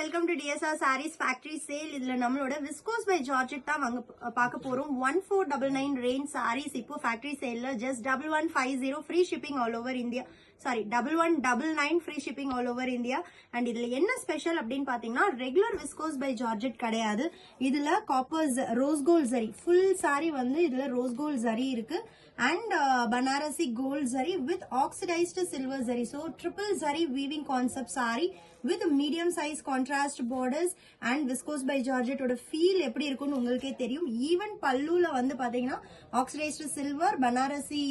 welcome to DSR Sarees Factory Sale. இதுல நம்மளோட Viscose by Georgette தான் வாங்க பார்க்க போறோம். 1499 range sarees இப்போ factory sale just 1150 free shipping all over India. Sorry, 1199 free shipping all over India. And இதுல என்ன ஸ்பெஷல் அப்படின்னு பாத்தீங்கன்னா regular Viscose by Georgette கிடையாது. இதுல copper rose gold zari full saree வந்து இதுல rose gold zari இருக்கு. And Banarasi gold zari with oxidized silver zari. So triple zari weaving concept saree with medium size contrast borders and Viscose by Georgette oda feel எப்படி இருக்குன்னு உங்களுக்கே தெரியும். Even பல்லுல வந்து பாத்தீங்கன்னா oxidized silver, Banarasi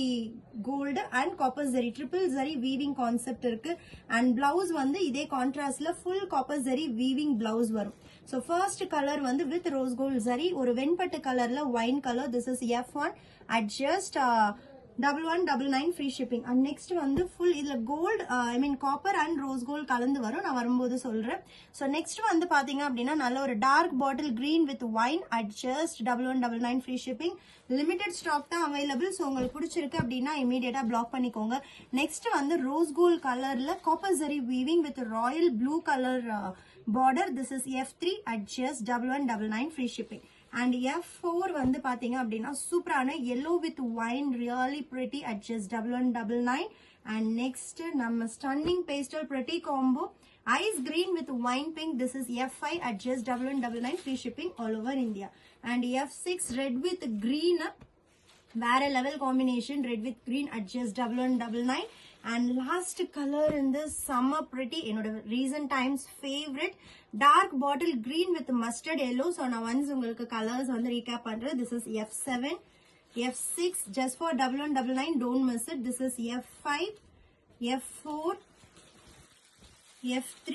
gold and copper zari triple zari weaving concept இருக்கு. And blouse வந்து இதே contrastல full copper zari weaving blouse வரும். So first color வந்து with rose gold zari ஒரு வெண்பட்டு கலர்ல wine color. This is F1 at just 1199 free shipping. And next வந்து full இதுல gold I mean copper and rose gold கலந்து வரும். நான் வரும்போது சொல்றேன். So next வந்து பாத்தீங்க அப்படின்னா நல்ல ஒரு dark bottle green with wine at just 1199 free shipping. Limited stock தான் available. So உங்களுக்கு பிடிச்சிருக்கு அப்படின்னா immediate block பண்ணிக்கோங்க. Next வந்து rose gold கலர்ல copper zari weaving with royal blue color border. This is F3 at just 1199 free shipping. And F4 வந்து பாத்தீங்க அப்படின்னா சூப்பரான yellow with wine really pretty at just 1199. And next நம்ம stunning pastel pretty combo ice green with wine pink. This is F5 at just 1199 free shipping all over India. And F6 red with green வேற level combination red with green at just 1199. And last color in this summer pretty என்னோட recent times favorite dark bottle green with mustard yellow. So நான் once உங்களுக்கு colors வந்து recap பண்றேன். This is F7, F6 just for 1199. Don't miss it. This is F5, F4, F3,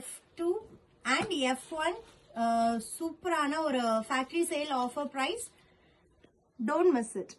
F2 and F1. சூப்பரான ஒரு factory sale offer price. Don't miss it.